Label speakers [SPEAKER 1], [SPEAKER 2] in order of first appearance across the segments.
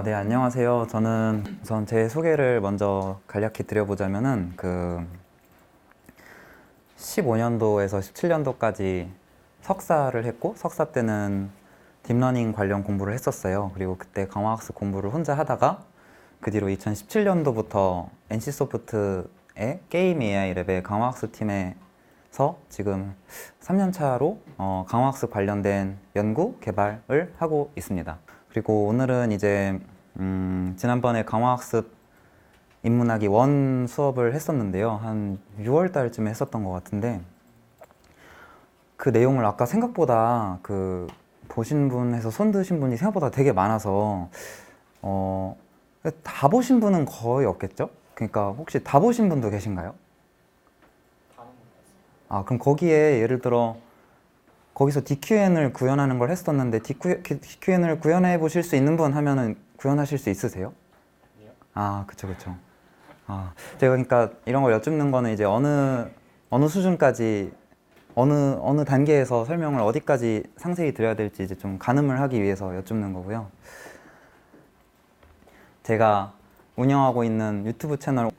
[SPEAKER 1] 네, 안녕하세요. 저는 우선 제 소개를 먼저 간략히 드려보자면은 15년도에서 17년도까지 석사를 했고, 석사 때는 딥러닝 관련 공부를 했었어요. 그리고 그때 강화학습 공부를 혼자 하다가 그 뒤로 2017년도부터 NC소프트의 게임 AI 랩의 강화학습 팀에서 지금 3년 차로 강화학습 관련된 연구, 개발을 하고 있습니다. 그리고 오늘은 이제 지난번에 강화학습 인문학이 원 수업을 했었는데요. 한 6월 달쯤에 했었던 것 같은데 그 내용을 아까 생각보다 보신 분에서 손 드신 분이 생각보다 되게 많아서 어, 다 보신 분은 거의 없겠죠? 그러니까 혹시 다 보신 분도 계신가요? 그럼 거기에 예를 들어 거기서 DQN을 구현하는 걸 했었는데 DQN을 구현해 보실 수 있는 분 하면은 구현하실 수 있으세요? 그쵸, 그쵸. 제가 그러니까 이런 걸 여쭙는 거는 이제 어느 수준까지 어느 단계에서 설명을 어디까지 상세히 드려야 될지 이제 좀 가늠을 하기 위해서 여쭙는 거고요. 제가 운영하고 있는 유튜브 채널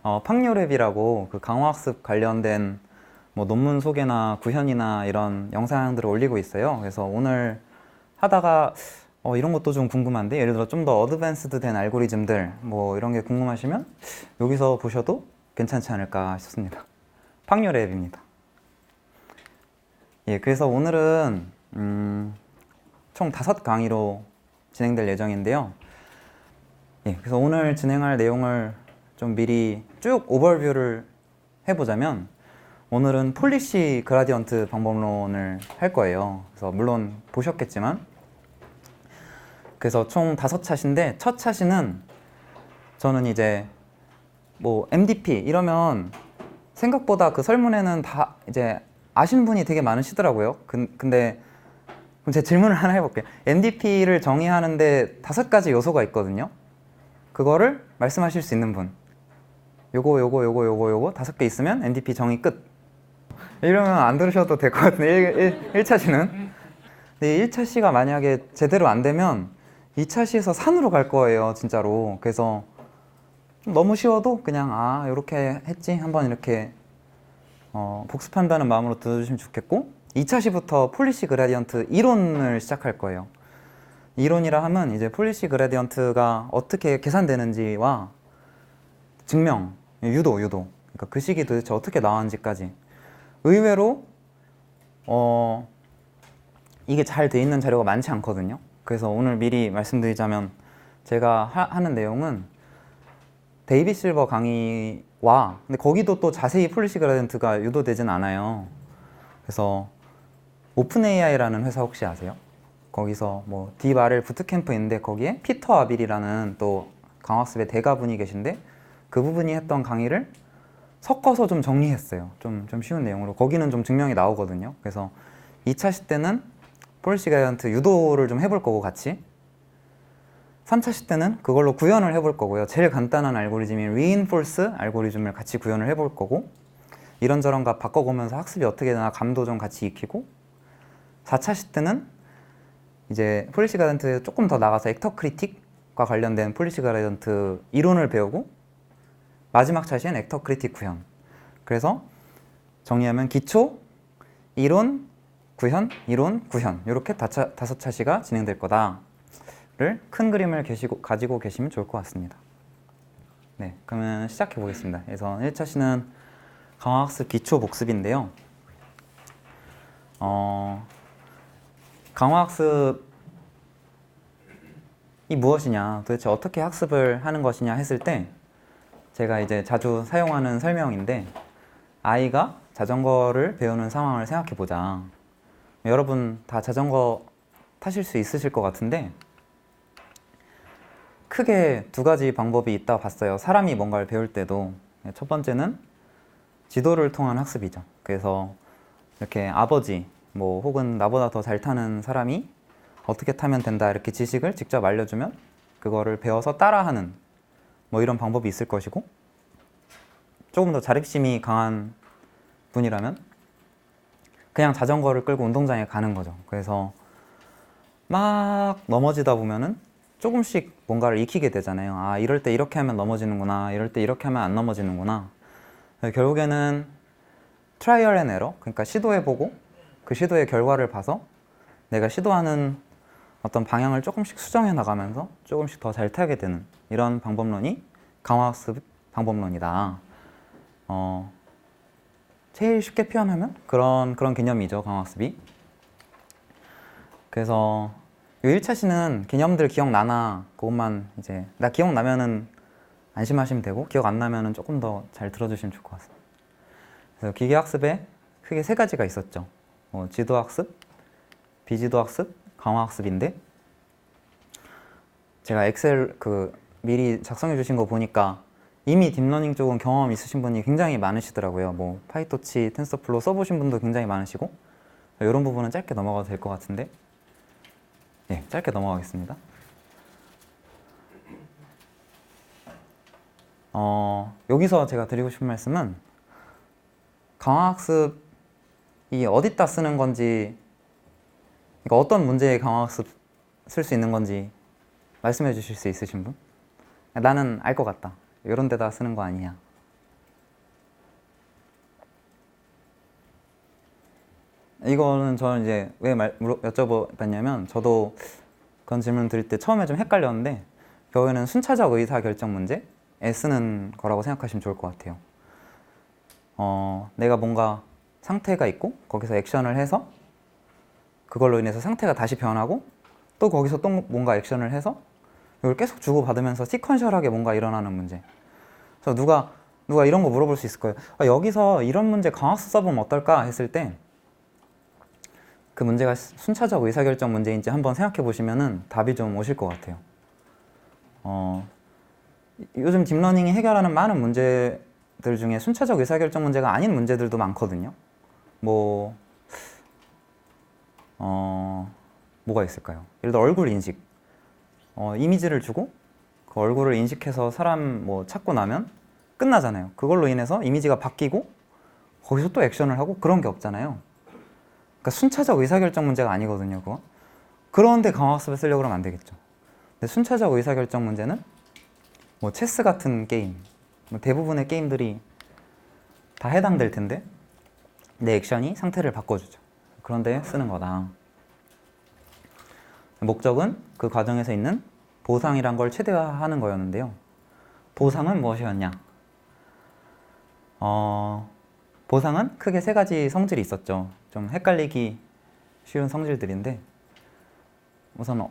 [SPEAKER 1] 팡요랩이라고 그 강화학습 관련된 뭐 논문 소개나 구현이나 이런 영상들을 올리고 있어요. 그래서 오늘 하다가 이런 것도 좀 궁금한데 예를 들어 좀 더 어드밴스드 된 알고리즘들 뭐 이런 게 궁금하시면 여기서 보셔도 괜찮지 않을까 싶습니다. 팡요랩입니다. 예, 그래서 오늘은 총 5강의로 진행될 예정인데요. 예, 그래서 오늘 진행할 내용을 좀 미리 쭉 오버뷰를 해보자면 오늘은 폴리시 그라디언트 방법론을 할 거예요. 그래서 물론 보셨겠지만 그래서 총 5차시인데 첫 차시는 저는 이제 뭐 MDP 이러면 생각보다 그 설문에는 다 이제 아시는 분이 되게 많으시더라고요. 근데 그럼 제가 질문을 하나 해볼게요. MDP를 정의하는데 5가지 요소가 있거든요. 그거를 말씀하실 수 있는 분. 요거 5개 있으면 MDP 정의 끝. 이러면 안 들으셔도 될 것 같은데 1차시는. 근데 1차시가 만약에 제대로 안 되면 2차시에서 산으로 갈 거예요, 진짜로. 그래서 좀 너무 쉬워도 그냥 이렇게 했지 한번 이렇게 복습한다는 마음으로 들어주시면 좋겠고 2차시부터 폴리시 그라디언트 이론을 시작할 거예요. 이론이라 하면 이제 폴리시 그라디언트가 어떻게 계산되는지와 증명, 유도. 그러니까 그 식이 도대체 어떻게 나왔는지까지. 의외로 이게 잘 돼 있는 자료가 많지 않거든요. 그래서 오늘 미리 말씀드리자면 제가 하는 내용은 데이비 실버 강의와 근데 거기도 또 자세히 폴리시 그라디언트가 유도되진 않아요. 그래서 오픈 AI라는 회사 혹시 아세요? 거기서 뭐 딥RL 부트캠프인데 거기에 피터 아빌이라는 또 강학습의 대가분이 계신데 그 부분이 했던 강의를 섞어서 좀 정리했어요. 좀 쉬운 내용으로. 거기는 좀 증명이 나오거든요. 그래서 2차시 때는 폴리시 그라디언트 유도를 좀 해볼 거고 같이 3차시 때는 그걸로 구현을 해볼 거고요. 제일 간단한 알고리즘인 reinforce 알고리즘을 같이 구현을 해볼 거고 이런저런 가 바꿔보면서 학습이 어떻게 되나 감도 좀 같이 익히고 4차시 때는 이제 폴리시 그라디언트 조금 더 나가서 액터 크리틱과 관련된 폴리시 그라디언트 이론을 배우고 마지막 차시엔 액터 크리틱 구현. 그래서 정리하면 기초, 이론, 구현, 이론, 구현 이렇게 5차시가 진행될 거다를 큰 그림을 가지고 계시면 좋을 것 같습니다. 네, 그러면 시작해 보겠습니다. 그래서 1차시는 강화학습 기초 복습인데요. 강화학습이 무엇이냐, 도대체 어떻게 학습을 하는 것이냐 했을 때 제가 이제 자주 사용하는 설명인데 아이가 자전거를 배우는 상황을 생각해 보자. 여러분 다 자전거 타실 수 있으실 것 같은데 크게 2가지 방법이 있다 봤어요. 사람이 뭔가를 배울 때도 첫 번째는 지도를 통한 학습이죠. 그래서 이렇게 아버지 뭐 혹은 나보다 더 잘 타는 사람이 어떻게 타면 된다 이렇게 지식을 직접 알려주면 그거를 배워서 따라하는 뭐 이런 방법이 있을 것이고 조금 더 자립심이 강한 분이라면 그냥 자전거를 끌고 운동장에 가는 거죠. 그래서 막 넘어지다 보면은 조금씩 뭔가를 익히게 되잖아요. 아, 이럴 때 이렇게 하면 넘어지는구나. 이럴 때 이렇게 하면 안 넘어지는구나. 결국에는 트라이얼 앤 에러, 그러니까 시도해보고 그 시도의 결과를 봐서 내가 시도하는 어떤 방향을 조금씩 수정해 나가면서 조금씩 더 잘 타게 되는 이런 방법론이 강화학습 방법론이다. 제일 쉽게 표현하면 그런 개념이죠, 강화학습이. 그래서 이 1차 시는 개념들 기억나나 그것만 이제 나 기억나면은 안심하시면 되고 기억 안 나면은 조금 더 잘 들어주시면 좋을 것 같습니다. 그래서 기계학습에 크게 세 가지가 있었죠. 지도학습, 비지도학습, 강화학습인데 제가 엑셀 미리 작성해 주신 거 보니까 이미 딥러닝 쪽은 경험 있으신 분이 굉장히 많으시더라고요. 뭐 파이토치, 텐서플로우 써보신 분도 굉장히 많으시고 이런 부분은 짧게 넘어가도 될 것 같은데 네, 짧게 넘어가겠습니다. 여기서 제가 드리고 싶은 말씀은 강화학습이 어디다 쓰는 건지, 그러니까 어떤 문제에 강화학습 쓸 수 있는 건지 말씀해 주실 수 있으신 분? 나는 알 것 같다. 이런 데다 쓰는 거 아니냐. 이거는 저는 이제 왜 여쭤봤냐면 저도 그런 질문 드릴 때 처음에 좀 헷갈렸는데 결국에는 순차적 의사결정 문제에 쓰는 거라고 생각하시면 좋을 것 같아요. 내가 뭔가 상태가 있고 거기서 액션을 해서 그걸로 인해서 상태가 다시 변하고 또 거기서 또 뭔가 액션을 해서 이걸 계속 주고받으면서 시퀀셜하게 뭔가 일어나는 문제. 그래서 누가 이런 거 물어볼 수 있을 거예요. 여기서 이런 문제 강학습 써보면 어떨까 했을 때 그 문제가 순차적 의사결정 문제인지 한번 생각해 보시면은 답이 좀 오실 것 같아요. 요즘 딥러닝이 해결하는 많은 문제들 중에 순차적 의사결정 문제가 아닌 문제들도 많거든요. 뭐가 있을까요? 예를 들어 얼굴 인식. 이미지를 주고 그 얼굴을 인식해서 사람 찾고 나면 끝나잖아요. 그걸로 인해서 이미지가 바뀌고 거기서 또 액션을 하고 그런 게 없잖아요. 그러니까 순차적 의사결정 문제가 아니거든요, 그거. 그런데 강화학습을 쓰려고 그러면 안 되겠죠. 근데 순차적 의사결정 문제는 체스 같은 게임, 대부분의 게임들이 다 해당될 텐데 내 액션이 상태를 바꿔주죠. 그런데 쓰는 거다. 목적은 그 과정에서 있는 보상이란 걸 최대화하는 거였는데요. 보상은 무엇이었냐? 보상은 크게 세 가지 성질이 있었죠. 좀 헷갈리기 쉬운 성질들인데 우선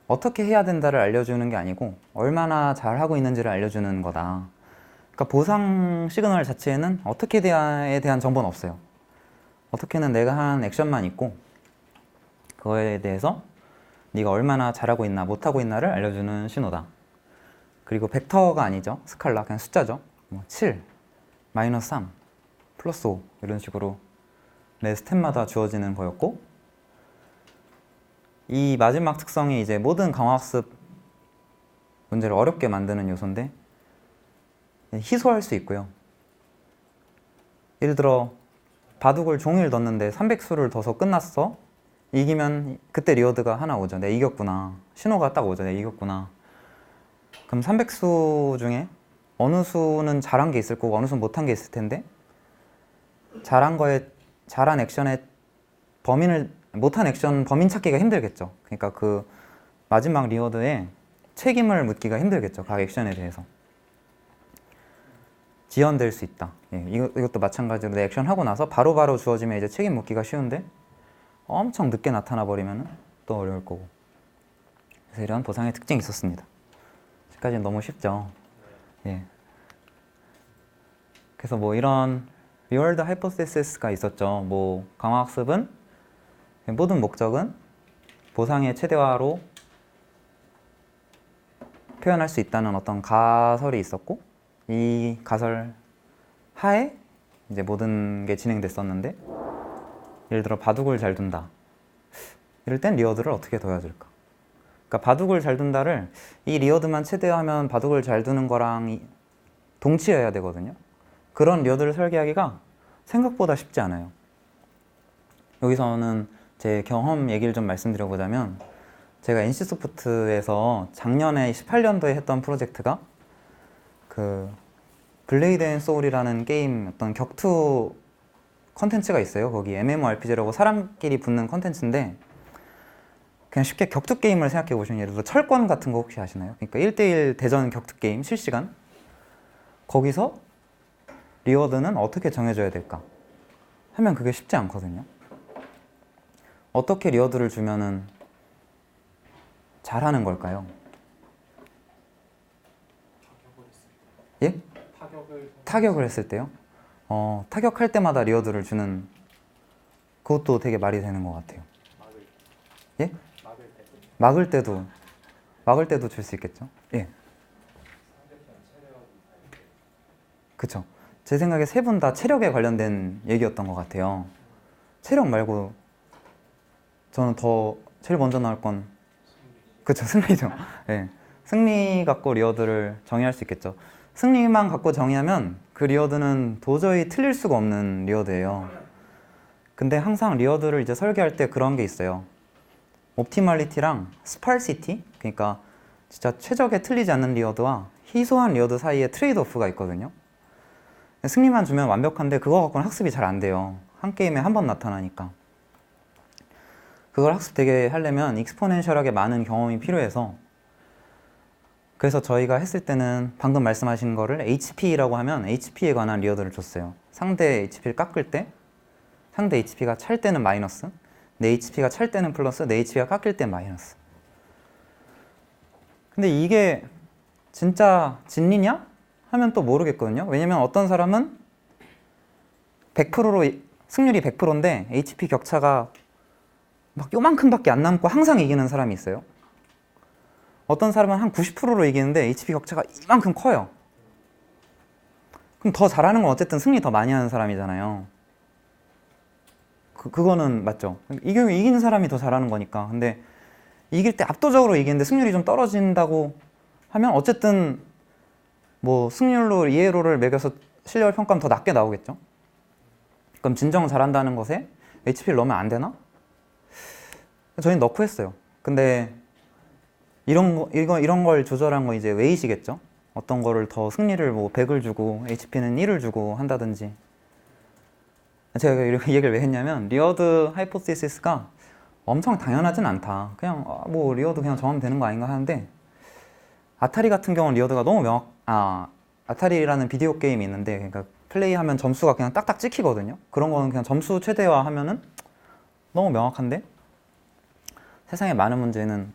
[SPEAKER 1] 어떻게 해야 된다를 알려주는 게 아니고 얼마나 잘하고 있는지를 알려주는 거다. 그러니까 보상 시그널 자체에는 어떻게에 대한 정보는 없어요. 어떻게는 내가 한 액션만 있고 그거에 대해서 네가 얼마나 잘하고 있나 못하고 있나를 알려주는 신호다. 그리고 벡터가 아니죠. 스칼라, 그냥 숫자죠. 7, 마이너스 3, 플러스 5 이런 식으로 매 스텝마다 주어지는 거였고 이 마지막 특성이 이제 모든 강화학습 문제를 어렵게 만드는 요소인데 희소할 수 있고요. 예를 들어 바둑을 종이를 넣었는데 300수를 둬서 끝났어. 이기면 그때 리워드가 하나 오죠. 내가 이겼구나. 신호가 딱 오죠. 내가 이겼구나. 그럼 300수 중에 어느 수는 잘한 게 있을 거고 어느 수는 못한 게 있을 텐데 잘한 액션의 못한 액션 범인 찾기가 힘들겠죠. 그러니까 그 마지막 리워드에 책임을 묻기가 힘들겠죠. 각 액션에 대해서. 지연될 수 있다. 이것도 마찬가지로 내 액션 하고 나서 바로바로 주어지면 이제 책임 묻기가 쉬운데 엄청 늦게 나타나 버리면 또 어려울 거고. 그래서 이런 보상의 특징이 있었습니다. 여기까지는 너무 쉽죠. 그래서 이런 리월드 하이포테시스가 있었죠. 강화학습은 모든 목적은 보상의 최대화로 표현할 수 있다는 어떤 가설이 있었고 이 가설 하에 이제 모든 게 진행됐었는데 예를 들어 바둑을 잘 둔다. 이럴 땐 리워드를 어떻게 둬야될까? 그러니까 바둑을 잘 둔다를 이 리워드만 최대화하면 바둑을 잘 두는 거랑 동치여야 되거든요. 그런 리워드를 설계하기가 생각보다 쉽지 않아요. 여기서는 제 경험 얘기를 좀 말씀드려보자면 제가 NC소프트에서 작년에 18년도에 했던 프로젝트가 그 블레이드 앤 소울이라는 게임 어떤 격투 컨텐츠가 있어요. 거기 MMORPG라고 사람끼리 붙는 컨텐츠인데 그냥 쉽게 격투 게임을 생각해 보시면 예를 들어 철권 같은 거 혹시 아시나요? 그러니까 1대1 대전 격투 게임 실시간 거기서 리워드는 어떻게 정해줘야 될까 하면 그게 쉽지 않거든요. 어떻게 리워드를 주면은 잘하는 걸까요? 예? 타격을 했을 때요? 타격할 때마다 리워드를 주는 그것도 되게 말이 되는 것 같아요. 예? 막을 때도 줄 수 있겠죠? 예. 그쵸. 제 생각에 세 분 다 체력에 관련된 얘기였던 것 같아요. 체력 말고 저는 더 제일 먼저 나올 건 그쵸, 승리죠. 예. 승리 갖고 리워드를 정의할 수 있겠죠. 승리만 갖고 정의하면 그 리워드는 도저히 틀릴 수가 없는 리워드예요. 근데 항상 리워드를 이제 설계할 때 그런 게 있어요. 옵티멀리티랑 스팔시티, 그러니까 진짜 최적의 틀리지 않는 리워드와 희소한 리워드 사이에 트레이드오프가 있거든요. 승리만 주면 완벽한데 그거 갖고는 학습이 잘 안 돼요. 한 게임에 한 번 나타나니까. 그걸 학습되게 하려면 익스포넨셜하게 많은 경험이 필요해서 그래서 저희가 했을 때는 방금 말씀하신 거를 HP라고 하면 HP에 관한 리워드를 줬어요. 상대 HP를 깎을 때 상대 HP가 찰 때는 마이너스, 내 HP가 찰 때는 플러스, 내 HP가 깎일 때는 마이너스. 근데 이게 진짜 진리냐? 하면 또 모르겠거든요. 왜냐면 어떤 사람은 100%로 승률이 100%인데 HP 격차가 막 요만큼밖에 안 남고 항상 이기는 사람이 있어요. 어떤 사람은 한 90%로 이기는데 HP 격차가 이만큼 커요. 그럼 더 잘하는 건 어쨌든 승리 더 많이 하는 사람이잖아요. 그거는 맞죠. 이기는 사람이 더 잘하는 거니까. 근데 이길 때 압도적으로 이기는데 승률이 좀 떨어진다고 하면 어쨌든 뭐 승률로 이에로를 매겨서 실력을 평가하면 더 낮게 나오겠죠. 그럼 진정 잘한다는 것에 HP를 넣으면 안 되나? 저희는 넣고 했어요. 근데 이런 걸 조절한 거 이제 웨이시겠죠? 어떤 거를 더 승리를 뭐 100을 주고 HP는 1을 주고 한다든지. 제가 이렇게 얘기를 왜 했냐면 리워드 하이포테시스가 엄청 당연하진 않다. 그냥 뭐 리워드 그냥 정하면 되는 거 아닌가 하는데 아타리 같은 경우는 리워드가 너무 아타리라는 비디오 게임이 있는데 그러니까 플레이하면 점수가 그냥 딱딱 찍히거든요. 그런 거는 그냥 점수 최대화하면은 너무 명확한데 세상에 많은 문제는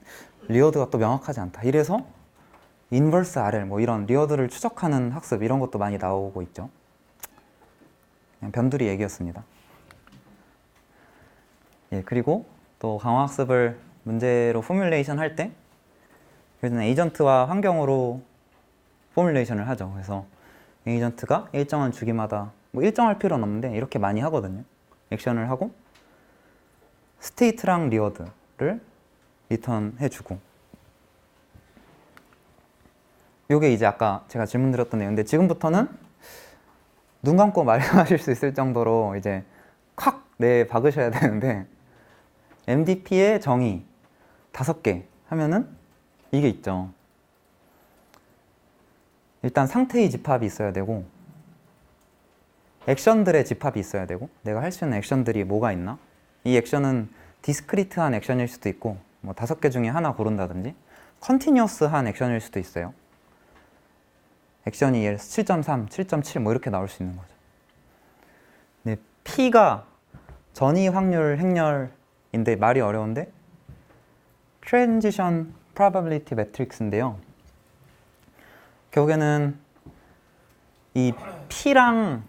[SPEAKER 1] 리워드가 또 명확하지 않다. 이래서 인버스 RL 뭐 이런 리워드를 추적하는 학습 이런 것도 많이 나오고 있죠. 그냥 변두리 얘기였습니다. 예, 그리고 또 강화학습을 문제로 포뮬레이션 할 때 요즘은 에이전트와 환경으로 포뮬레이션을 하죠. 그래서 에이전트가 일정한 주기마다 뭐 일정할 필요는 없는데 이렇게 많이 하거든요. 액션을 하고 스테이트랑 리워드를 리턴해주고 요게 이제 아까 제가 질문 드렸던 내용인데 지금부터는 눈 감고 말씀하실 수 있을 정도로 이제 콱 내 박으셔야 되는데 MDP의 정의 5개 하면은 이게 있죠. 일단 상태의 집합이 있어야 되고 액션들의 집합이 있어야 되고 내가 할 수 있는 액션들이 뭐가 있나? 이 액션은 디스크리트한 액션일 수도 있고 뭐 5개 중에 하나 고른다든지 컨티뉴어스한 액션일 수도 있어요. 액션이 예를 들어서 7.3, 7.7 뭐 이렇게 나올 수 있는 거죠. 근데 P가 전이 확률 행렬인데 말이 어려운데 Transition Probability Matrix인데요. 결국에는 이 P랑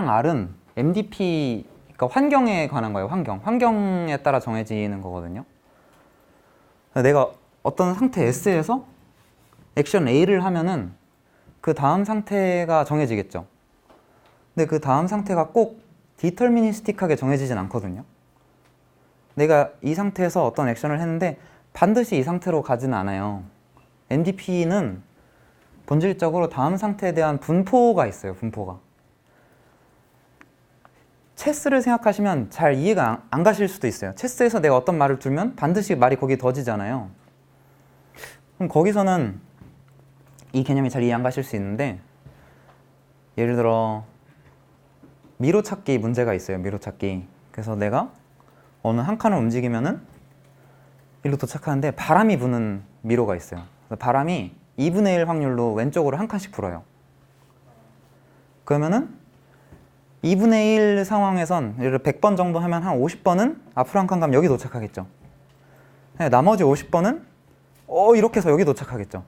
[SPEAKER 1] R은 MDP 그러니까 환경에 관한 거예요. 환경에 따라 정해지는 거거든요. 내가 어떤 상태 S에서 액션 A를 하면은 그 다음 상태가 정해지겠죠. 근데 그 다음 상태가 꼭 디터미니스틱하게 정해지진 않거든요. 내가 이 상태에서 어떤 액션을 했는데 반드시 이 상태로 가지는 않아요. MDP는 본질적으로 다음 상태에 대한 분포가 있어요. 분포가. 체스를 생각하시면 잘 이해가 안 가실 수도 있어요. 체스에서 내가 어떤 말을 두면 반드시 말이 거기에 더지잖아요. 그럼 거기서는 이 개념이 잘 이해 안 가실 수 있는데, 예를 들어 미로찾기 문제가 있어요. 미로찾기. 그래서 내가 어느 한 칸을 움직이면은 일로 도착하는데 바람이 부는 미로가 있어요. 그래서 바람이 2분의 1 확률로 왼쪽으로 한 칸씩 불어요. 그러면은 2분의 1 상황에선 예를 들어 100번 정도 하면 한 50번은 앞으로 한 칸 가면 여기 도착하겠죠. 나머지 50번은 이렇게 해서 여기 도착하겠죠.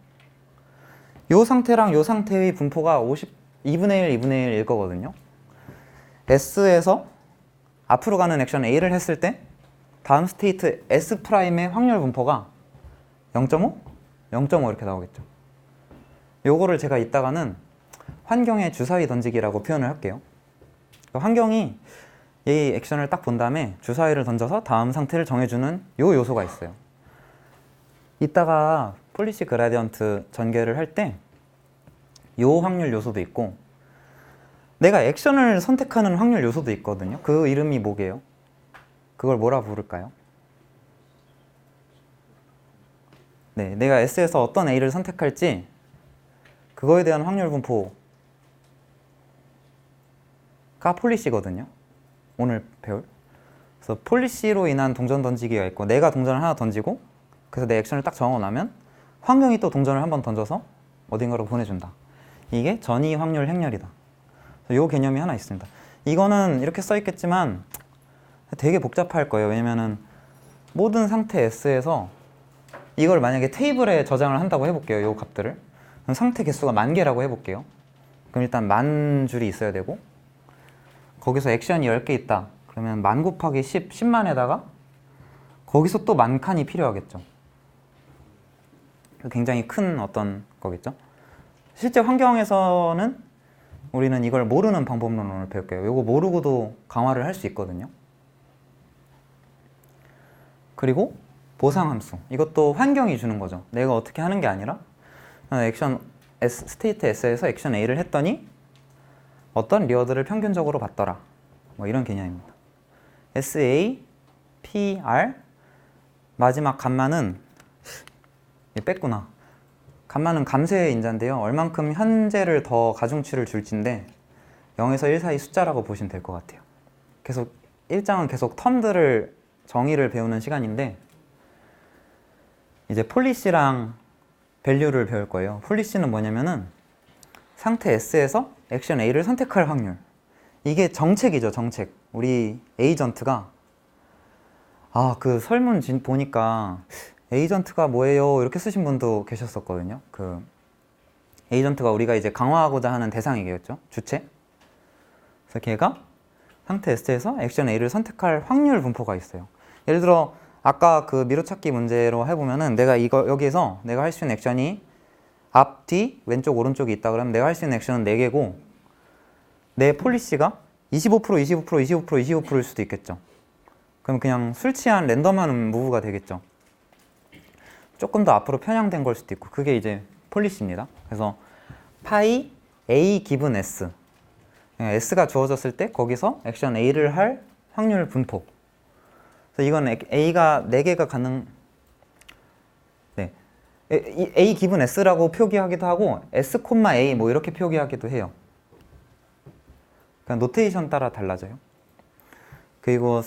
[SPEAKER 1] 요 상태랑 요 상태의 분포가 2분의 1, 2분의 1일 거거든요. S에서 앞으로 가는 액션 A를 했을 때 다음 스테이트 S'의 확률 분포가 0.5? 0.5 이렇게 나오겠죠. 요거를 제가 이따가는 환경의 주사위 던지기라고 표현을 할게요. 환경이 이 액션을 딱 본 다음에 주사위를 던져서 다음 상태를 정해주는 요 요소가 있어요. 이따가 폴리시 그라디언트 전개를 할 때 요 확률 요소도 있고 내가 액션을 선택하는 확률 요소도 있거든요. 그 이름이 뭐게요? 그걸 뭐라 부를까요? 네, 내가 S에서 어떤 A를 선택할지 그거에 대한 확률 분포가 폴리시거든요. 오늘 배울. 그래서 폴리시로 인한 동전 던지기가 있고 내가 동전을 하나 던지고 그래서 내 액션을 딱 정해놓으면 환경이 또 동전을 한번 던져서 어딘가로 보내준다. 이게 전이 확률 행렬이다. 이 개념이 하나 있습니다. 이거는 이렇게 써있겠지만 되게 복잡할 거예요. 왜냐면은 모든 상태 S에서 이걸 만약에 테이블에 저장을 한다고 해볼게요. 이 값들을. 그럼 상태 개수가 10,000개라고 해볼게요. 그럼 일단 10,000줄이 있어야 되고 거기서 액션이 10개 있다. 그러면 10,000 곱하기 10, 10만에다가 거기서 또 10,000칸이 필요하겠죠. 굉장히 큰 어떤 거겠죠. 실제 환경에서는 우리는 이걸 모르는 방법론을 배울게요. 이거 모르고도 강화를 할 수 있거든요. 그리고 보상함수. 이것도 환경이 주는 거죠. 내가 어떻게 하는 게 아니라 액션 S, 스테이트 S에서 액션 A를 했더니 어떤 리워드를 평균적으로 받더라. 뭐 이런 개념입니다. SA, PR 마지막 감마는 뺐구나. 감마는 감쇄의 인자인데요. 얼만큼 현재를 더 가중치를 줄지인데 0에서 1 사이 숫자라고 보시면 될 것 같아요. 계속 1장은 계속 텀들을 정의를 배우는 시간인데 이제 폴리시랑 밸류를 배울 거예요. 폴리시는 뭐냐면은 상태 S에서 액션 A를 선택할 확률. 이게 정책이죠, 정책. 우리 에이전트가 그 설문 보니까 에이전트가 뭐예요? 이렇게 쓰신 분도 계셨었거든요. 그 에이전트가 우리가 이제 강화하고자 하는 대상이겠죠, 주체. 그래서 걔가 상태 S에서 액션 A를 선택할 확률 분포가 있어요. 예를 들어 아까 그 미로찾기 문제로 해보면은 내가 여기에서 내가 할 수 있는 액션이 앞, 뒤, 왼쪽, 오른쪽이 있다 그러면 내가 할 수 있는 액션은 4개고 내 폴리시가 25%, 25%, 25%, 25%일 수도 있겠죠. 그럼 그냥 술 취한 랜덤한 무브가 되겠죠. 조금 더 앞으로 편향된 걸 수도 있고 그게 이제 폴리시입니다. 그래서 파이 A 기분 S S가 주어졌을 때 거기서 액션 A를 할 확률 분포. 그래서 이건 A가 4개가 가능 A 기분 S라고 표기하기도 하고 S, A 뭐 이렇게 표기하기도 해요. 그냥 노테이션 따라 달라져요. 그리고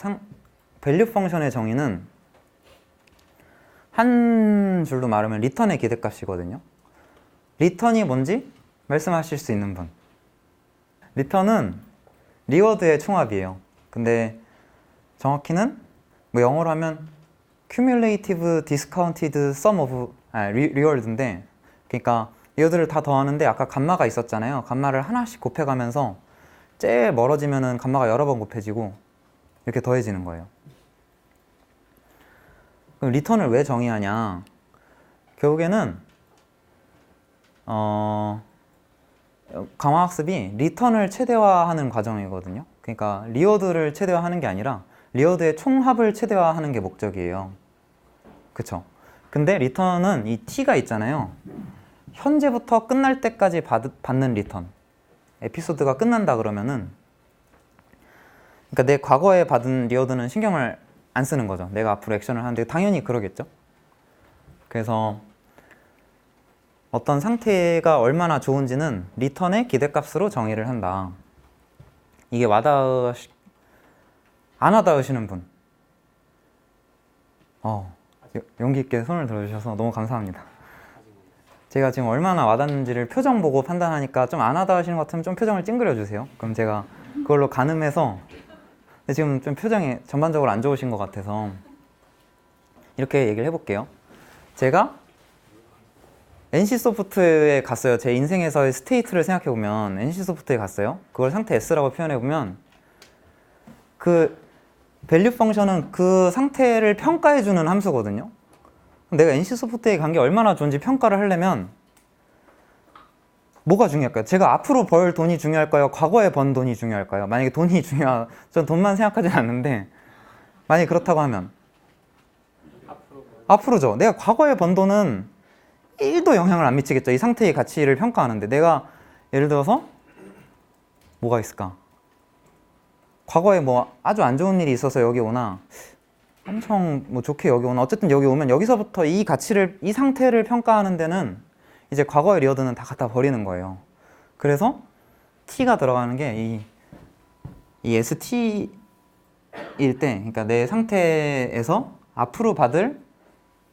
[SPEAKER 1] 밸류 펑션의 정의는 한 줄로 말하면 리턴의 기대값이거든요. 리턴이 뭔지 말씀하실 수 있는 분. 리턴은 리워드의 총합이에요. 근데 정확히는 뭐 영어로 하면 cumulative discounted sum of reward인데 그러니까 리워드를 다 더하는데 아까 감마가 있었잖아요. 감마를 하나씩 곱해가면서 제일 멀어지면은 감마가 여러 번 곱해지고 이렇게 더해지는 거예요. 그럼 리턴을 왜 정의하냐? 결국에는 강화학습이 리턴을 최대화하는 과정이거든요. 그러니까 리워드를 최대화하는 게 아니라 리워드의 총합을 최대화하는 게 목적이에요. 그쵸? 근데 리턴은 이 t가 있잖아요. 현재부터 끝날 때까지 받는 리턴. 에피소드가 끝난다 그러면은 그러니까 내 과거에 받은 리워드는 신경을 안 쓰는 거죠. 내가 앞으로 액션을 하는데 당연히 그러겠죠. 그래서 어떤 상태가 얼마나 좋은지는 리턴의 기대값으로 정의를 한다. 이게 안 와닿으시는 분? 용기 있게 손을 들어주셔서 너무 감사합니다. 제가 지금 얼마나 와닿는지를 표정 보고 판단하니까 좀 안 와닿으시는 것 같으면 좀 표정을 찡그려 주세요. 그럼 제가 그걸로 가늠해서, 근데 지금 좀 표정이 전반적으로 안 좋으신 것 같아서 이렇게 얘기를 해볼게요. 제가 NC소프트에 갔어요. 제 인생에서의 스테이트를 생각해보면 NC소프트에 갔어요. 그걸 상태 S라고 표현해보면 그 밸류 펑션은 그 상태를 평가해주는 함수거든요. 내가 NC소프트에 간 게 얼마나 좋은지 평가를 하려면 뭐가 중요할까요? 제가 앞으로 벌 돈이 중요할까요? 과거에 번 돈이 중요할까요? 만약에 돈이 전 돈만 생각하진 않는데 만약에 그렇다고 하면 앞으로죠. 내가 과거에 번 돈은 1도 영향을 안 미치겠죠. 이 상태의 가치를 평가하는데 내가 예를 들어서 뭐가 있을까? 과거에 뭐 아주 안 좋은 일이 있어서 여기 오나 엄청 뭐 좋게 여기 오나 어쨌든 여기 오면 여기서부터 이 상태를 평가하는 데는 이제 과거의 리워드는 다 갖다 버리는 거예요. 그래서 t가 들어가는 게 이 ST일 때, 그러니까 내 상태에서 앞으로 받을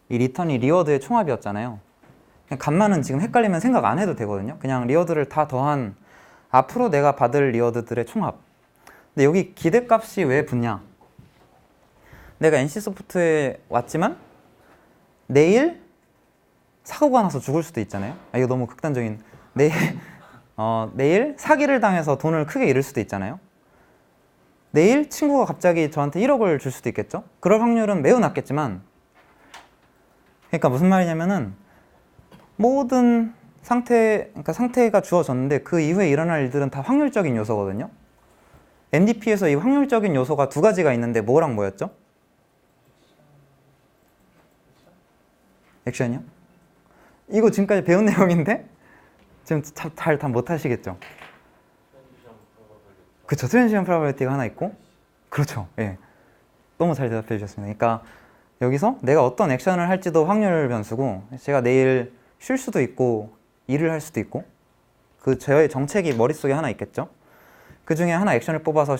[SPEAKER 1] 이 리턴이 리워드의 총합이었잖아요. 그냥 값만은 지금 헷갈리면 생각 안 해도 되거든요. 그냥 리워드를 다 더한 앞으로 내가 받을 리워드들의 총합. 근데 여기 기대값이 왜 붙냐? 내가 NC소프트에 왔지만 내일 사고가 나서 죽을 수도 있잖아요. 이거 너무 극단적인. 내일 사기를 당해서 돈을 크게 잃을 수도 있잖아요. 내일 친구가 갑자기 저한테 1억을 줄 수도 있겠죠. 그럴 확률은 매우 낮겠지만, 그러니까 무슨 말이냐면은 모든 그러니까 상태가 주어졌는데 그 이후에 일어날 일들은 다 확률적인 요소거든요. MDP에서 이 확률적인 요소가 두 가지가 있는데 뭐랑 뭐였죠? 액션이요? 이거 지금까지 배운 내용인데 지금 잘 다 못하시겠죠? 그쵸, 트랜지션 프로바빌리티가 하나 있고, 그렇죠. 예, 너무 잘 대답해 주셨습니다. 그러니까 여기서 내가 어떤 액션을 할지도 확률 변수고, 제가 내일 쉴 수도 있고 일을 할 수도 있고, 저의 정책이 머릿속에 하나 있겠죠. 그 중에 하나 액션을 뽑아서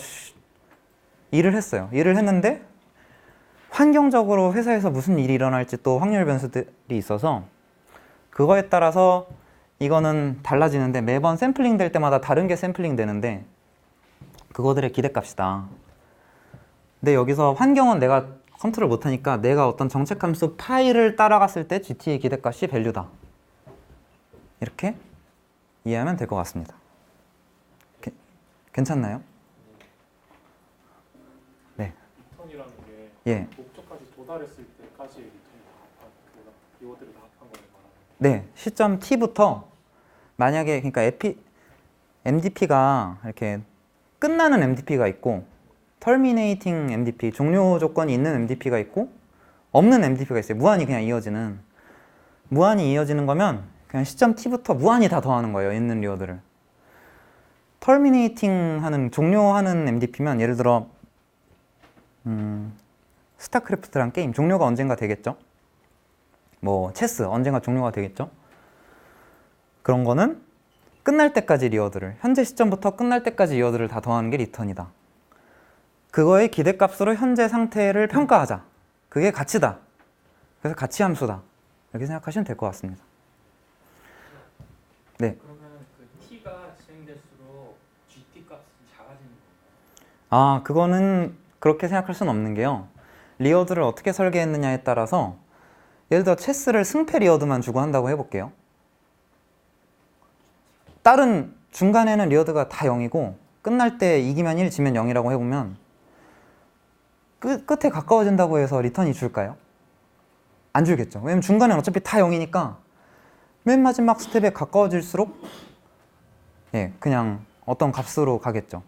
[SPEAKER 1] 일을 했어요. 일을 했는데 환경적으로 회사에서 무슨 일이 일어날지 또 확률 변수들이 있어서 그거에 따라서 이거는 달라지는데 매번 샘플링 될 때마다 다른 게 샘플링 되는데 그거들의 기대값이다. 근데 여기서 환경은 내가 컨트롤 못하니까 내가 어떤 정책 함수 파이를 따라갔을 때 GT의 기대값이 밸류다. 이렇게 이해하면 될 것 같습니다. 괜찮나요? 네.
[SPEAKER 2] 리턴이라는 게
[SPEAKER 1] 예.
[SPEAKER 2] 목적까지 도달했을 때까지 리워드를 다 합한 거를 말하는.
[SPEAKER 1] 네. 시점 t부터 만약에 그러니까 MDP가 이렇게 끝나는 MDP가 있고 terminating MDP, 종료 조건이 있는 MDP가 있고 없는 MDP가 있어요. 무한히 그냥 이어지는. 무한히 이어지는 거면 그냥 시점 t부터 무한히 다 더하는 거예요. 있는 리워드를. terminating 하는, 종료하는 MDP면 예를 들어 스타크래프트란 게임 종료가 언젠가 되겠죠. 뭐 체스 언젠가 종료가 되겠죠. 그런 거는 끝날 때까지 리워드를, 현재 시점부터 끝날 때까지 리워드를 다 더하는 게 리턴이다. 그거의 기대값으로 현재 상태를 평가하자. 그게 가치다. 그래서 가치 함수다. 이렇게 생각하시면 될 것 같습니다. 네.
[SPEAKER 3] 그러면 그 t가 진행될수록 GT 값이 작아지는 건가요?
[SPEAKER 1] 그거는 그렇게 생각할 수는 없는 게요. 리워드를 어떻게 설계했느냐에 따라서 예를 들어 체스를 승패 리워드만 주고 한다고 해볼게요. 다른 중간에는 리워드가 다 0이고 끝날 때 이기면 1, 지면 0이라고 해보면 끝에 가까워진다고 해서 리턴이 줄까요? 안 줄겠죠. 왜냐면 중간엔 어차피 다 0이니까 맨 마지막 스텝에 가까워질수록 그냥 어떤 값으로 가겠죠.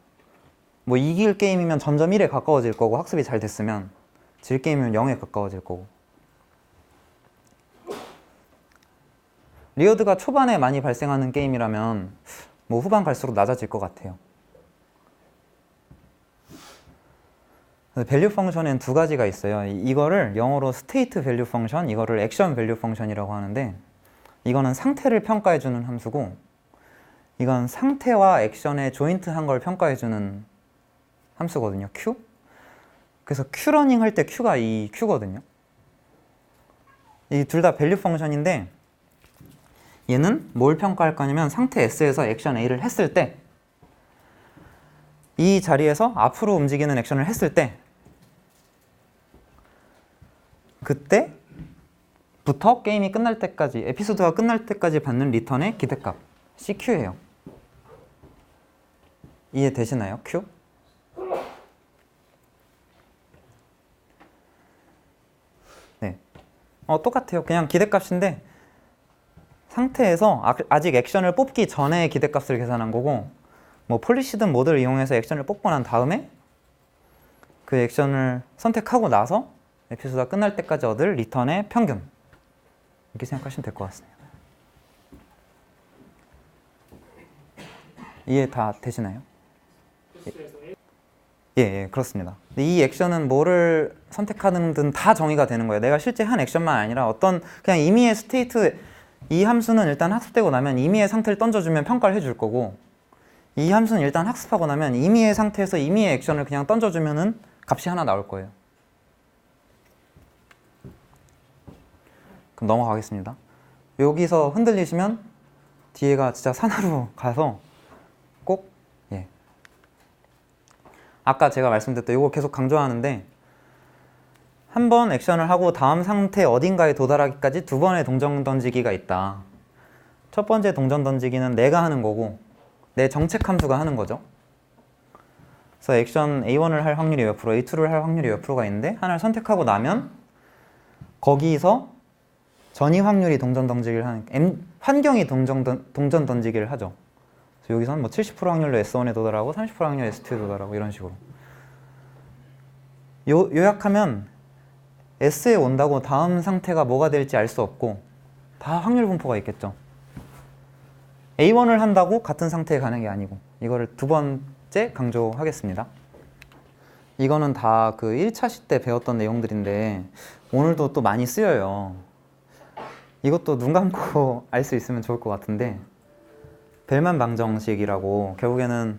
[SPEAKER 1] 뭐 이길 게임이면 점점 1에 가까워질 거고 학습이 잘 됐으면, 질 게임이면 0에 가까워질 거고. 리워드가 초반에 많이 발생하는 게임이라면 뭐 후반 갈수록 낮아질 것 같아요. 밸류 펑션엔 두 가지가 있어요. 이거를 영어로 스테이트 밸류 펑션, 이거를 액션 밸류 펑션이라고 하는데, 이거는 상태를 평가해주는 함수고, 이건 상태와 액션의 조인트한 걸 평가해주는 함수거든요. Q. 그래서 Q러닝 할 때 Q가 이 Q거든요. 이 둘 다 밸류 펑션인데, 얘는 뭘 평가할 거냐면 상태 S에서 액션 A를 했을 때, 이 자리에서 앞으로 움직이는 액션을 했을 때, 그때부터 게임이 끝날 때까지, 에피소드가 끝날 때까지 받는 리턴의 기대값 CQ예요. 이해되시나요? Q? 네. 똑같아요. 그냥 기대값인데 상태에서 아직 액션을 뽑기 전에 기대값을 계산한 거고, 뭐 폴리시든 모드를 이용해서 액션을 뽑고 난 다음에 그 액션을 선택하고 나서 에피소드가 끝날 때까지 얻을 리턴의 평균, 이렇게 생각하시면 될 것 같습니다. 이해 다 되시나요? 예, 그렇습니다. 이 액션은 뭐를 선택하든 다 정의가 되는 거예요. 내가 실제 한 액션만 아니라 어떤 그냥 임의의 스테이트, 이 함수는 일단 학습되고 나면 임의의 상태를 던져주면 평가를 해줄 거고, 이 함수는 일단 학습하고 나면 임의의 상태에서 임의의 액션을 그냥 던져주면은 값이 하나 나올 거예요. 그럼 넘어가겠습니다. 여기서 흔들리시면 뒤에가 진짜 산으로 가서 꼭, 예. 아까 제가 말씀드렸던 이거 계속 강조하는데, 한 번 액션을 하고 다음 상태 어딘가에 도달하기까지 두 번의 동전 던지기가 있다. 첫 번째 동전 던지기는 내가 하는 거고, 내 정책 함수가 하는 거죠. 그래서 액션 A1을 할 확률이 몇 프로, A2를 할 확률이 몇 프로가 있는데, 하나를 선택하고 나면 거기서 전이 확률이 동전 던지기를 하는, 환경이 동전 던지기를 하죠. 그래서 여기서는 뭐 70% 확률로 S1에 도달하고 30% 확률로 S2에 도달하고 이런 식으로. 요약하면 S에 온다고 다음 상태가 뭐가 될지 알 수 없고 다 확률 분포가 있겠죠. A1을 한다고 같은 상태에 가는 게 아니고, 이거를 두 번째 강조하겠습니다. 이거는 다 그 1차 시 때 배웠던 내용들인데 오늘도 또 많이 쓰여요. 이것도 눈 감고 알 수 있으면 좋을 것 같은데, 벨만 방정식이라고 결국에는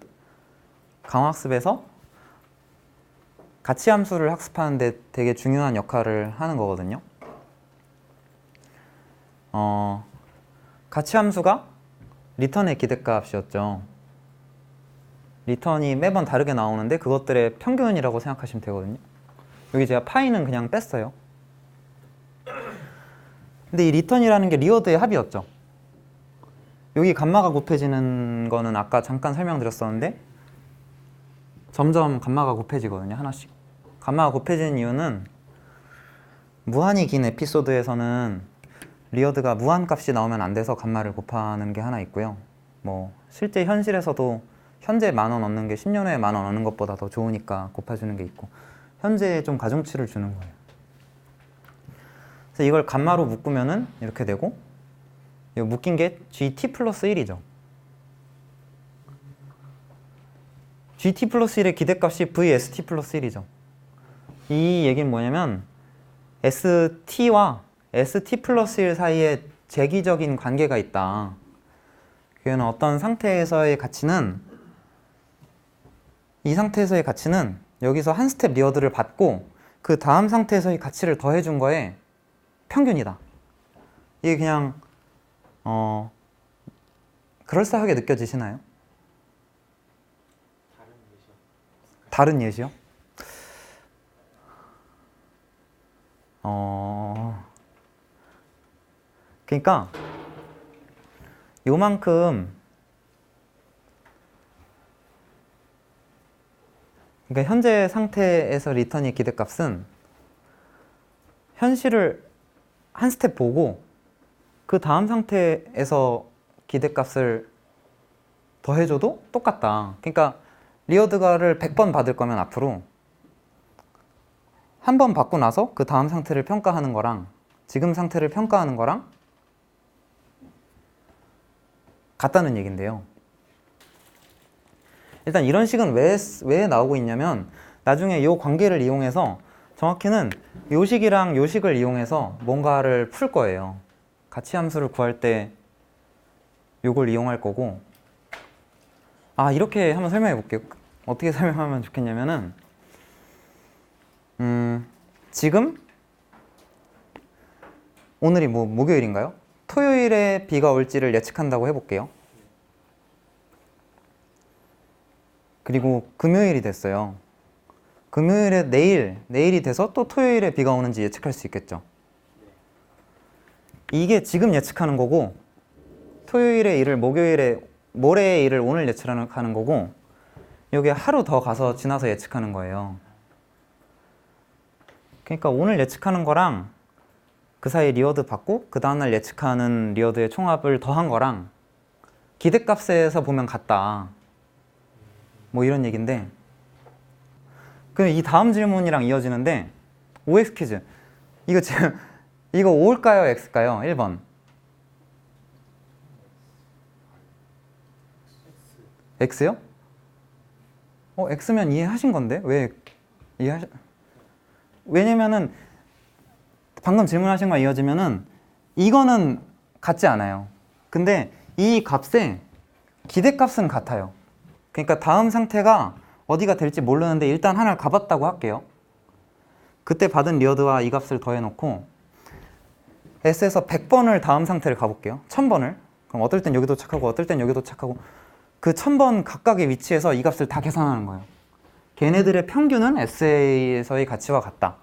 [SPEAKER 1] 강화학습에서 가치 함수를 학습하는데 되게 중요한 역할을 하는 거거든요. 가치 함수가 리턴의 기대값이었죠. 리턴이 매번 다르게 나오는데 그것들의 평균이라고 생각하시면 되거든요. 여기 제가 파이는 그냥 뺐어요. 근데 이 리턴이라는 게 리워드의 합이었죠. 여기 감마가 곱해지는 거는 아까 잠깐 설명드렸었는데 점점 감마가 곱해지거든요. 하나씩. 감마가 곱해지는 이유는 무한히 긴 에피소드에서는 리워드가 무한값이 나오면 안 돼서 감마를 곱하는 게 하나 있고요. 뭐 실제 현실에서도 현재 10,000원 얻는 게 10년 후에 10,000원 얻는 것보다 더 좋으니까 곱해주는 게 있고, 현재에 좀 가중치를 주는 거예요. 그래서 이걸 감마로 묶으면은 이렇게 되고, 이거 묶인 게 GT 플러스 1이죠. GT 플러스 1의 기대값이 VST 플러스 1이죠. 이 얘기는 뭐냐면 ST와 ST 플러스 1 사이에 재기적인 관계가 있다. 그는 어떤 상태에서의 가치는, 이 상태에서의 가치는 여기서 한 스텝 리워드를 받고 그 다음 상태에서의 가치를 더해준 거에 평균이다. 이게 그냥 그럴싸하게 느껴지시나요? 다른 예시요? 그러니까 요만큼, 그러니까 현재 상태에서 리턴이 기대값은 현실을 한 스텝 보고 그 다음 상태에서 기대값을 더해줘도 똑같다. 그러니까 리워드가를 100번 받을 거면 앞으로 한 번 받고 나서 그 다음 상태를 평가하는 거랑 지금 상태를 평가하는 거랑 같다는 얘긴데요. 일단 이런 식은 왜 나오고 있냐면, 나중에 요 관계를 이용해서 정확히는 요식이랑 요식을 이용해서 뭔가를 풀 거예요. 가치함수를 구할 때 요걸 이용할 거고. 이렇게 한번 설명해 볼게요. 어떻게 설명하면 좋겠냐면은 지금 오늘이 목요일인가요? 토요일에 비가 올지를 예측한다고 해볼게요. 그리고 금요일이 됐어요. 금요일에 내일이 돼서 또 토요일에 비가 오는지 예측할 수 있겠죠. 이게 지금 예측하는 거고, 토요일의 일을 모레의 일을 오늘 예측하는 거고, 이게 하루 더 가서 지나서 예측하는 거예요. 그러니까 오늘 예측하는 거랑 그 사이 리워드 받고 그 다음날 예측하는 리워드의 총합을 더한 거랑 기대값에서 보면 같다. 뭐 이런 얘기인데, 그럼 이 다음 질문이랑 이어지는데 OX 퀴즈. 이거 지금 이거 O일까요? X일까요? 1번. X요? X면 이해하신 건데? 왜 왜냐면은 방금 질문하신 거랑 이어지면은 이거는 같지 않아요. 근데 이 값의 기대값은 같아요. 그러니까 다음 상태가 어디가 될지 모르는데 일단 하나를 가봤다고 할게요. 그때 받은 리워드와 이 값을 더해놓고 S에서 100번을 다음 상태를 가볼게요. 1000번을. 그럼 어떨 땐 여기 도착하고 어떨 땐 여기 도착하고 그 1000번 각각의 위치에서 이 값을 다 계산하는 거예요. 걔네들의 평균은 SA에서의 가치와 같다.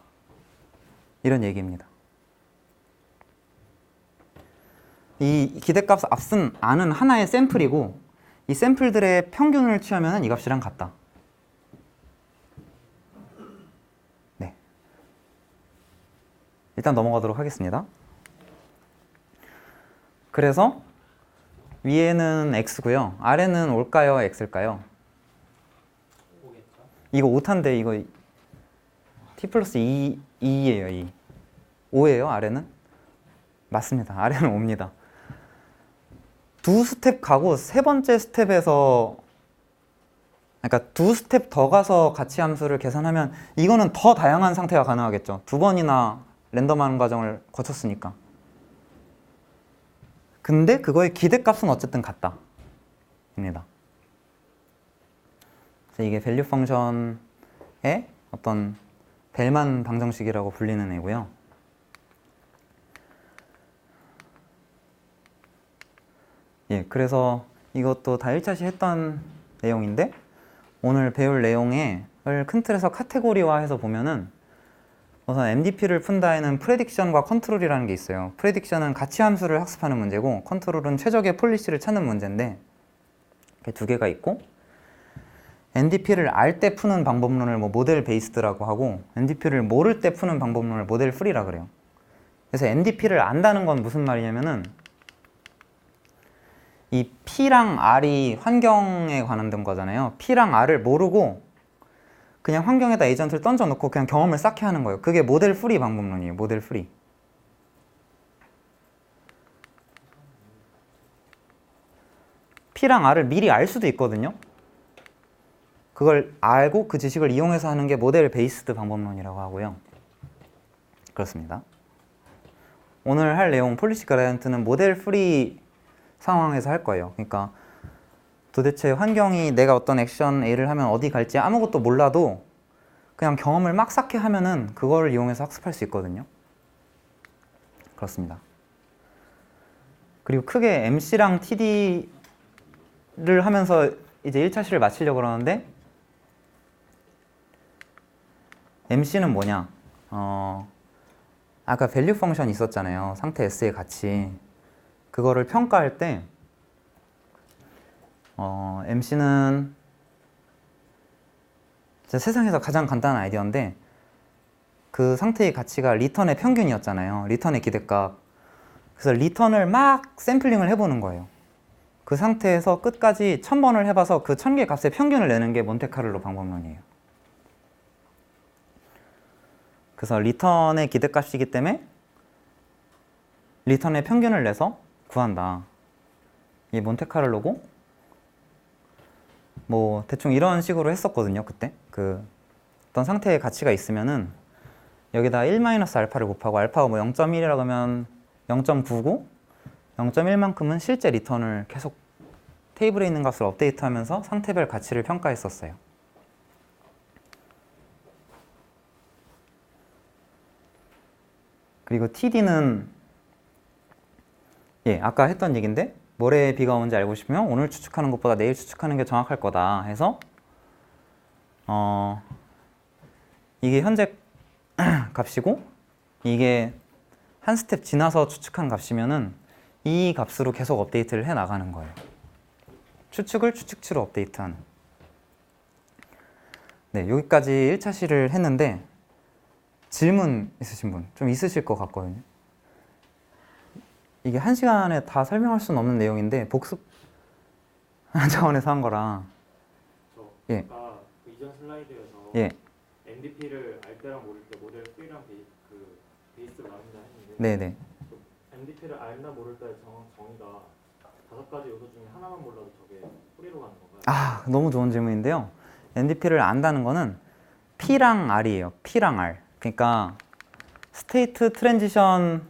[SPEAKER 1] 이런 얘기입니다. 이 기대값 앞은 안은 하나의 샘플이고 이 샘플들의 평균을 취하면 이 값이랑 같다. 네. 일단 넘어가도록 하겠습니다. 그래서 위에는 X고요. 아래는 올까요? X일까요?
[SPEAKER 3] 오겠죠.
[SPEAKER 1] 이거 오탄데 이거 T 플러스 2예요. 2. 5예요. 아래는? 맞습니다. 아래는 5입니다. 두 스텝 가고 세 번째 스텝에서 그러니까 두 스텝 더 가서 가치 함수를 계산하면 이거는 더 다양한 상태가 가능하겠죠. 두 번이나 랜덤하는 과정을 거쳤으니까. 근데 그거의 기대값은 어쨌든 같다. 입니다. 그래서 이게 밸류 펑션의 어떤 벨만 방정식이라고 불리는 애고요. 예, 그래서 이것도 다 1차시 했던 내용인데 오늘 배울 내용을 큰 틀에서 카테고리화해서 보면은 우선 MDP를 푼다에는 프레딕션과 컨트롤이라는 게 있어요. 프레딕션은 가치 함수를 학습하는 문제고 컨트롤은 최적의 폴리시를 찾는 문제인데 이렇게 두 개가 있고 MDP를 알 때 푸는 방법론을 모델 베이스드라고 하고 MDP를 모를 때 푸는 방법론을 모델 프리라 그래요. 그래서 MDP를 안다는 건 무슨 말이냐면은 이 P랑 R이 환경에 관련된 거잖아요. P랑 R을 모르고 그냥 환경에다 에이전트를 던져놓고 그냥 경험을 쌓게 하는 거예요. 그게 모델 프리 방법론이에요. 모델 프리. P랑 R을 미리 알 수도 있거든요. 그걸 알고 그 지식을 이용해서 하는 게 모델 베이스드 방법론이라고 하고요. 그렇습니다. 오늘 할 내용 폴리시 그라디언트는 모델 프리 상황에서 할 거예요. 그러니까 도대체 환경이 내가 어떤 액션 A를 하면 어디 갈지 아무것도 몰라도 그냥 경험을 막 쌓게 하면은 그거를 이용해서 학습할 수 있거든요. 그렇습니다. 그리고 크게 MC랑 TD를 하면서 이제 1차시를 마치려고 그러는데 MC는 뭐냐? 아까 밸류 펑션 있었잖아요. 상태 S의 가치. 그거를 평가할 때 MC는 세상에서 가장 간단한 아이디어인데 그 상태의 가치가 리턴의 평균이었잖아요. 리턴의 기대값. 그래서 리턴을 막 샘플링을 해보는 거예요. 그 상태에서 끝까지 1000번을 해봐서 그 1000개 값의 평균을 내는 게 몬테카를로 방법론이에요. 그래서 리턴의 기대값이기 때문에 리턴의 평균을 내서 구한다. 이게 몬테카를로고 뭐 대충 이런 식으로 했었거든요. 그때 그 어떤 상태의 가치가 있으면은 여기다 1 알파를 곱하고 알파가 뭐 0.1이라고 하면 0.99, 0.1만큼은 실제 리턴을 계속 테이블에 있는 값을 업데이트하면서 상태별 가치를 평가했었어요. 그리고 TD는 아까 했던 얘기인데 모레에 비가 오는지 알고 싶으면 오늘 추측하는 것보다 내일 추측하는 게 정확할 거다 해서 이게 현재 값이고 이게 한 스텝 지나서 추측한 값이면은 이 값으로 계속 업데이트를 해 나가는 거예요. 추측을 추측치로 업데이트하는. 네, 여기까지 1차 시를 했는데 질문 있으신 분 좀 있으실 것 같거든요. 이게 1시간에 다 설명할 수는 없는 내용인데 복습 차원에서 한 거라.
[SPEAKER 3] 저 아까 그 이전 슬라이드에서 MDP를 알 때랑 모를 때 모델 V랑 베이스로 나눈다 했는데
[SPEAKER 1] 네네.
[SPEAKER 3] MDP를 알나 모를 때의 정의가 5가지 요소 중에 하나만 몰라도 저게 V로 가는 건가요?
[SPEAKER 1] 아, 너무 좋은 질문인데요. NDP를 안다는 거는 P랑 R이에요. P랑 R. 그러니까 스테이트 트랜지션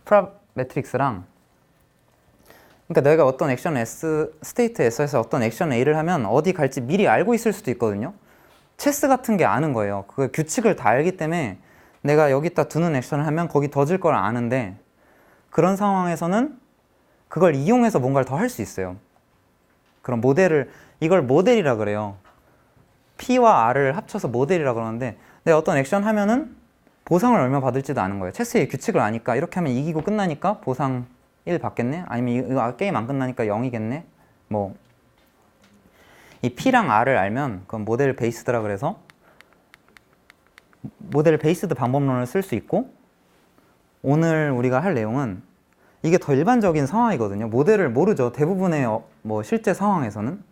[SPEAKER 1] 프랍 매트릭스랑, 그러니까 내가 어떤 액션 S, 스테이트 S에서 어떤 액션 A를 하면 어디 갈지 미리 알고 있을 수도 있거든요. 체스 같은 게 아는 거예요. 그 규칙을 다 알기 때문에 내가 여기다 두는 액션을 하면 거기 던질 걸 아는데, 그런 상황에서는 그걸 이용해서 뭔가를 더 할 수 있어요. 그런 모델을, 이걸 모델이라 그래요. P와 R을 합쳐서 모델이라 그러는데, 내가 어떤 액션 하면은 보상을 얼마 받을지도 아는 거예요. 체스의 규칙을 아니까 이렇게 하면 이기고 끝나니까 보상 1 받겠네? 아니면 이거 게임 안 끝나니까 0이겠네? 뭐 이 P랑 R을 알면 그건 모델 베이스드라 그래서 모델 베이스드 방법론을 쓸 수 있고, 오늘 우리가 할 내용은 이게 더 일반적인 상황이거든요. 모델을 모르죠. 대부분의 뭐 실제 상황에서는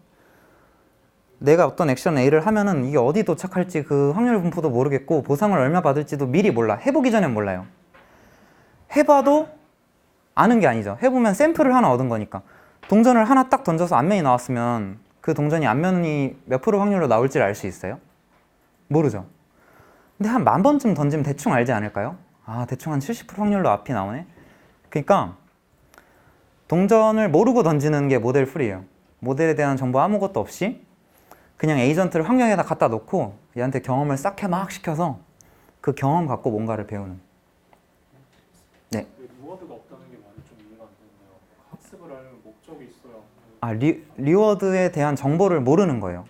[SPEAKER 1] 내가 어떤 액션 A를 하면은 이게 어디 도착할지 그 확률 분포도 모르겠고 보상을 얼마 받을지도 미리 몰라. 해보기 전엔 몰라요. 해봐도 아는 게 아니죠. 해보면 샘플을 하나 얻은 거니까. 동전을 하나 딱 던져서 앞면이 나왔으면 그 동전이 앞면이 몇 프로 확률로 나올지를 알 수 있어요? 모르죠. 근데 한 10,000번쯤 던지면 대충 알지 않을까요? 아, 대충 한 70% 확률로 앞이 나오네. 그러니까 동전을 모르고 던지는 게 모델 풀이에요. 모델에 대한 정보 아무것도 없이 그냥 에이전트를 환경에다 갖다 놓고 얘한테 경험을 싹 막 시켜서 그 경험 갖고 뭔가를 배우는. 네.
[SPEAKER 2] 리워드가 없다는 게 많이 좀 이해가 안 되는데요. 학습을 하려면 목적이 있어야.
[SPEAKER 1] 아, 리워드에 대한 정보를 모르는 거예요.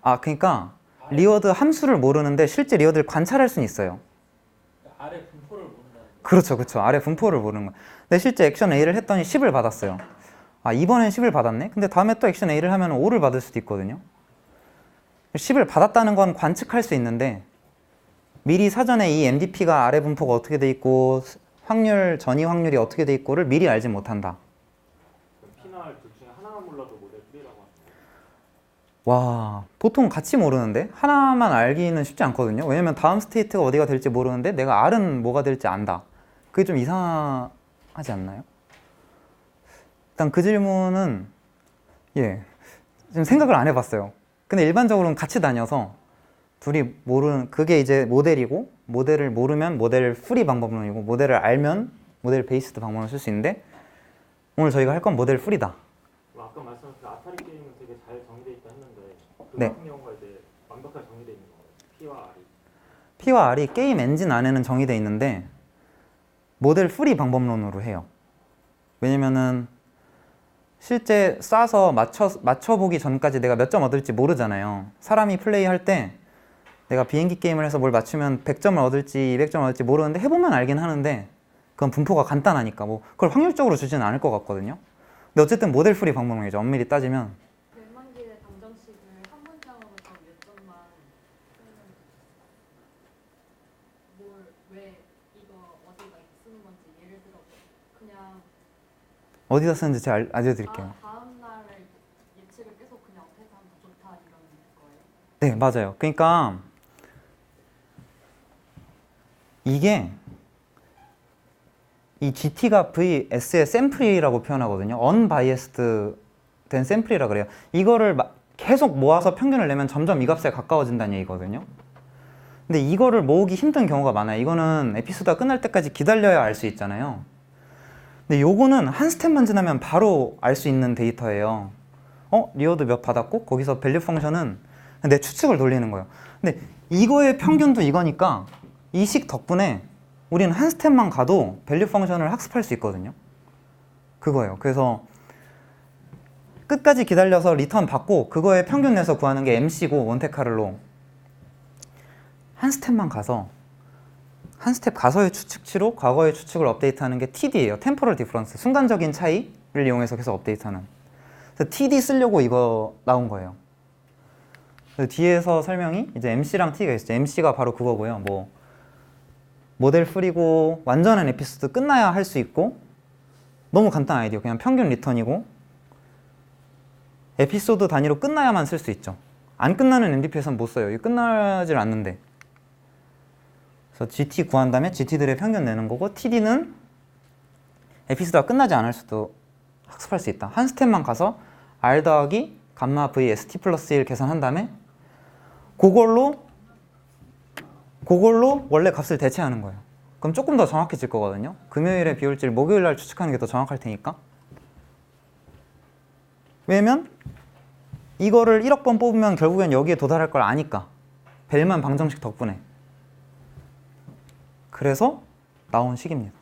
[SPEAKER 1] 아, 그러니까 리워드 함수를 모르는데 실제 리워드를 관찰할 수는 있어요.
[SPEAKER 3] 아래 분포를 모른다는 거예요.
[SPEAKER 1] 그렇죠, 그렇죠. 아래 분포를 모르는 거예요. 근데 실제 액션 A를 했더니 10을 받았어요. 아, 이번엔 10을 받았네? 근데 다음에 또 액션 A를 하면 5를 받을 수도 있거든요. 10을 받았다는 건 관측할 수 있는데 미리 사전에 이 MDP가 아래 분포가 어떻게 돼 있고 확률, 전이 확률이 어떻게 돼 있고를 미리 알지 못한다.
[SPEAKER 3] P나 R 둘 중에 하나만 몰라도 모델 V라고 하죠.
[SPEAKER 1] 와, 보통 같이 모르는데 하나만 알기는 쉽지 않거든요. 왜냐면 다음 스테이트가 어디가 될지 모르는데 내가 R은 뭐가 될지 안다. 그게 좀 이상하지 않나요? 일단 그 질문은 좀 생각을 안 해봤어요. 근데 일반적으로는 같이 다녀서 둘이 모르는, 그게 이제 모델이고, 모델을 모르면 모델 풀이 방법론이고, 모델을 알면 모델 베이스드 방법론을 쓸 수 있는데, 오늘 저희가 할 건 모델 풀이다.
[SPEAKER 3] 아까 말씀하신 그 아타리 게임은 되게 잘 정의되어 있다 했는데 그
[SPEAKER 1] 네.
[SPEAKER 3] 같은 경우가 이제 완벽하게 정의되어 있는 거예요. P와 R이.
[SPEAKER 1] P와 R이 게임 엔진 안에는 정의되어 있는데 모델 풀이 방법론으로 해요. 왜냐면은 실제 쏴서 맞춰보기 전까지 내가 몇 점 얻을지 모르잖아요. 사람이 플레이할 때 내가 비행기 게임을 해서 뭘 맞추면 100점을 얻을지 200점을 얻을지 모르는데 해보면 알긴 하는데 그건 분포가 간단하니까 뭐 그걸 확률적으로 주지는 않을 것 같거든요. 근데 어쨌든 모델 풀이 방법론이죠. 엄밀히 따지면.
[SPEAKER 4] 웬만기의 방정식을 한 문장으로 더 몇 점만 왜 이거 어디가 쓰는 건지 예를 들어 그냥
[SPEAKER 1] 어디다 쓰는지 제가 알려드릴게요.
[SPEAKER 4] 다음 날의 예측을 계속 그냥 어떻게 하면 더 좋다 이런 거예요?
[SPEAKER 1] 네, 맞아요. 그러니까 이게 이 GT가 VS의 샘플이라고 표현하거든요. unbiased 된 샘플이라 그래요. 이거를 계속 모아서 평균을 내면 점점 이 값에 가까워진다는 얘기거든요. 근데 이거를 모으기 힘든 경우가 많아요. 이거는 에피소드가 끝날 때까지 기다려야 알 수 있잖아요. 근데 요거는 한 스텝만 지나면 바로 알 수 있는 데이터예요. 리워드 몇 받았고 거기서 밸류 펑션은 내 추측을 돌리는 거예요. 근데 이거의 평균도 이거니까 이 식 덕분에 우리는 한 스텝만 가도 밸류 펑션을 학습할 수 있거든요. 그거예요. 그래서 끝까지 기다려서 리턴 받고 그거의 평균 내서 구하는 게 MC고 몬테카를로 한 스텝만 가서 한 스텝 가서의 추측치로 과거의 추측을 업데이트하는 게 TD예요. 템포럴 디퍼런스, 순간적인 차이를 이용해서 계속 업데이트하는. 그래서 TD 쓰려고 이거 나온 거예요. 그래서 뒤에서 설명이 이제 MC랑 TD가 있었죠. MC가 바로 그거고요. 뭐 모델 풀이고 완전한 에피소드 끝나야 할 수 있고 너무 간단한 아이디어. 그냥 평균 리턴이고 에피소드 단위로 끝나야만 쓸 수 있죠. 안 끝나는 MDP에서는 못 써요. 이거 끝나질 않는데. 그래서 GT 구한 다음에 GT들의 평균 내는 거고 TD는 에피소드가 끝나지 않을 수도 학습할 수 있다. 한 스텝만 가서 R 더하기 감마 V ST 플러스 1 계산한 다음에 그걸로 원래 값을 대체하는 거예요. 그럼 조금 더 정확해질 거거든요. 금요일의 비올지를 목요일 날 추측하는 게 더 정확할 테니까. 왜냐면 이거를 1억 번 뽑으면 결국엔 여기에 도달할 걸 아니까. 벨만 방정식 덕분에. 그래서 나온 식입니다.